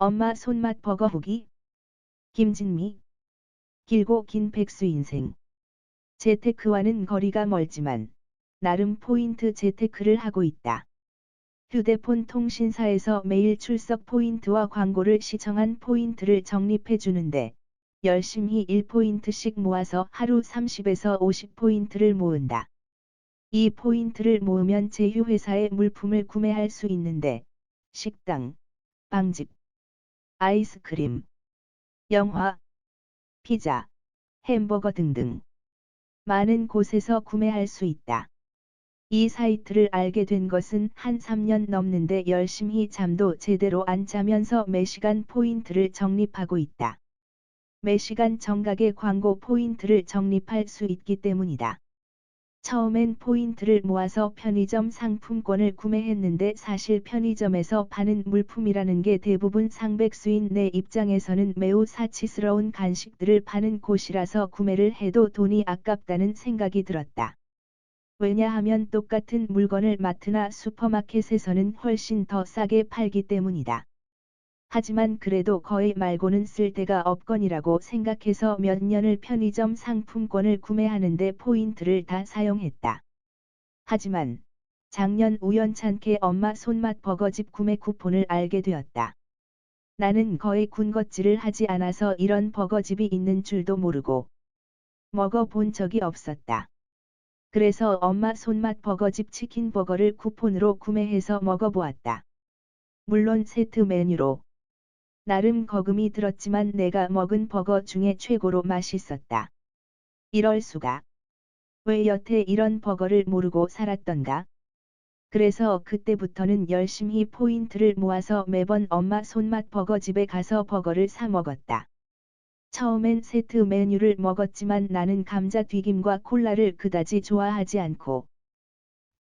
엄마 손맛 버거 후기. 김진미. 길고 긴 백수 인생. 재테크와는 거리가 멀지만 나름 포인트 재테크를 하고 있다. 휴대폰 통신사에서 매일 출석 포인트와 광고를 시청한 포인트를 적립해 주는데 열심히 1포인트씩 모아서 하루 30에서 50포인트를 모은다. 이 포인트를 모으면 제휴회사의 물품을 구매할 수 있는데 식당, 빵집, 아이스크림, 영화, 피자, 햄버거 등등 많은 곳에서 구매할 수 있다. 이 사이트를 알게 된 것은 한 3년 넘는데 열심히 잠도 제대로 안 자면서 매시간 포인트를 적립하고 있다. 매시간 정각의 광고 포인트를 적립할 수 있기 때문이다. 처음엔 포인트를 모아서 편의점 상품권을 구매했는데 사실 편의점에서 파는 물품이라는 게 대부분 상백수인 내 입장에서는 매우 사치스러운 간식들을 파는 곳이라서 구매를 해도 돈이 아깝다는 생각이 들었다. 왜냐하면 똑같은 물건을 마트나 슈퍼마켓에서는 훨씬 더 싸게 팔기 때문이다. 하지만 그래도 거의 말고는 쓸 데가 없거니라고 생각해서 몇 년을 편의점 상품권을 구매하는데 포인트를 다 사용했다. 하지만 작년 우연찮게 엄마 손맛 버거집 구매 쿠폰을 알게 되었다. 나는 거의 군것질을 하지 않아서 이런 버거집이 있는 줄도 모르고 먹어본 적이 없었다. 그래서 엄마 손맛 버거집 치킨 버거를 쿠폰으로 구매해서 먹어보았다. 물론 세트 메뉴로 나름 거금이 들었지만 내가 먹은 버거 중에 최고로 맛있었다. 이럴 수가. 왜 여태 이런 버거를 모르고 살았던가? 그래서 그때부터는 열심히 포인트를 모아서 매번 엄마 손맛 버거집에 가서 버거를 사 먹었다. 처음엔 세트 메뉴를 먹었지만 나는 감자튀김과 콜라를 그다지 좋아하지 않고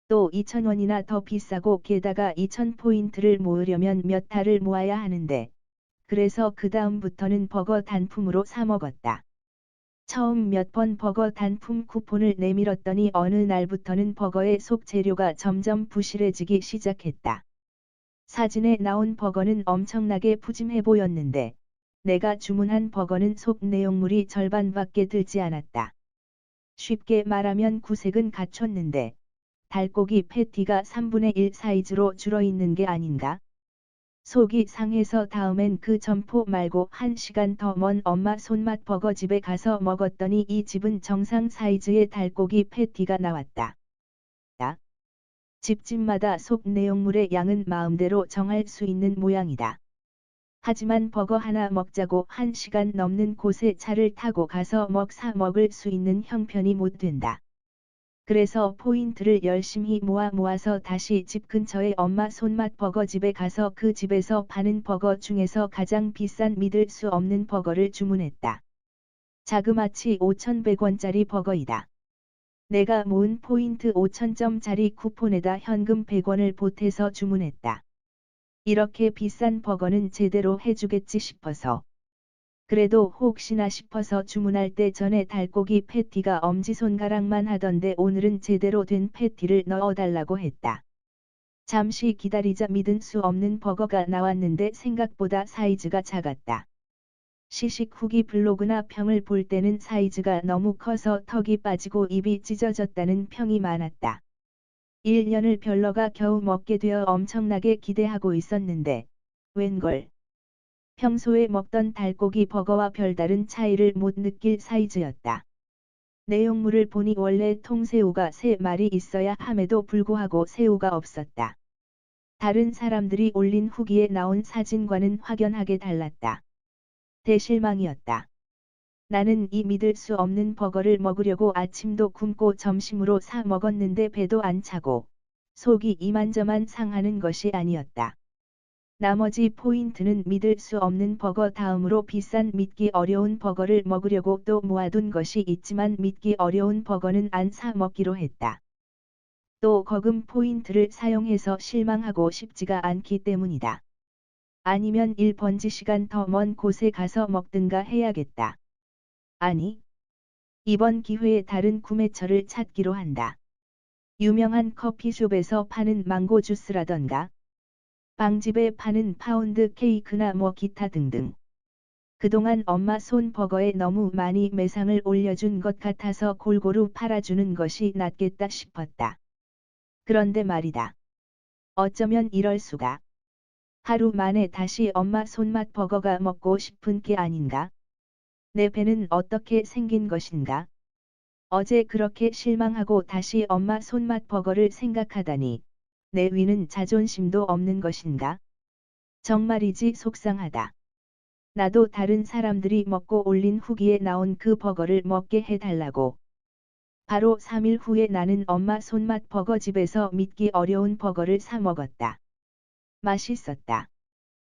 또 2,000원이나 더 비싸고 게다가 2,000포인트를 모으려면 몇 달을 모아야 하는데 그래서 그 다음부터는 버거 단품으로 사 먹었다. 처음 몇 번 버거 단품 쿠폰을 내밀었더니 어느 날부터는 버거의 속 재료가 점점 부실해지기 시작했다. 사진에 나온 버거는 엄청나게 푸짐해 보였는데 내가 주문한 버거는 속 내용물이 절반밖에 들지 않았다. 쉽게 말하면 구색은 갖췄는데 닭고기 패티가 3분의 1 사이즈로 줄어있는 게 아닌가? 속이 상해서 다음엔 그 점포 말고 1시간 더 먼 엄마 손맛 버거집에 가서 먹었더니 이 집은 정상 사이즈의 닭고기 패티가 나왔다. 집집마다 속 내용물의 양은 마음대로 정할 수 있는 모양이다. 하지만 버거 하나 먹자고 1시간 넘는 곳에 차를 타고 가서 사 먹을 수 있는 형편이 못 된다. 그래서 포인트를 열심히 모아서 다시 집 근처의 엄마 손맛 버거집에 가서 그 집에서 파는 버거 중에서 가장 비싼 믿을 수 없는 버거를 주문했다. 자그마치 5,100원짜리 버거이다. 내가 모은 포인트 5,000점짜리 쿠폰에다 현금 100원을 보태서 주문했다. 이렇게 비싼 버거는 제대로 해주겠지 싶어서. 그래도 혹시나 싶어서 주문할 때 전에 닭고기 패티가 엄지손가락만 하던데 오늘은 제대로 된 패티를 넣어달라고 했다. 잠시 기다리자 믿을 수 없는 버거가 나왔는데 생각보다 사이즈가 작았다. 시식 후기 블로그나 평을 볼 때는 사이즈가 너무 커서 턱이 빠지고 입이 찢어졌다는 평이 많았다. 1년을 별러가 겨우 먹게 되어 엄청나게 기대하고 있었는데 웬걸. 평소에 먹던 닭고기 버거와 별다른 차이를 못 느낄 사이즈였다. 내용물을 보니 원래 통새우가 3마리 있어야 함에도 불구하고 새우가 없었다. 다른 사람들이 올린 후기에 나온 사진과는 확연하게 달랐다. 대실망이었다. 나는 이 믿을 수 없는 버거를 먹으려고 아침도 굶고 점심으로 사 먹었는데 배도 안 차고 속이 이만저만 상하는 것이 아니었다. 나머지 포인트는 믿을 수 없는 버거 다음으로 비싼 믿기 어려운 버거를 먹으려고 또 모아둔 것이 있지만 믿기 어려운 버거는 안 사 먹기로 했다. 또 거금 포인트를 사용해서 실망하고 싶지가 않기 때문이다. 아니면 1번지 더 먼 곳에 가서 먹든가 해야겠다. 아니, 이번 기회에 다른 구매처를 찾기로 한다. 유명한 커피숍에서 파는 망고 주스라던가 빵집에 파는 파운드 케이크나 뭐 기타 등등. 그동안 엄마 손 버거에 너무 많이 매상을 올려준 것 같아서 골고루 팔아주는 것이 낫겠다 싶었다. 그런데 말이다. 어쩌면 이럴 수가. 하루 만에 다시 엄마 손맛 버거가 먹고 싶은 게 아닌가? 내 배는 어떻게 생긴 것인가? 어제 그렇게 실망하고 다시 엄마 손맛 버거를 생각하다니. 내 위는 자존심도 없는 것인가? 정말이지 속상하다. 나도 다른 사람들이 먹고 올린 후기에 나온 그 버거를 먹게 해달라고. 바로 3일 후에 나는 엄마 손맛 버거집에서 믿기 어려운 버거를 사 먹었다. 맛있었다.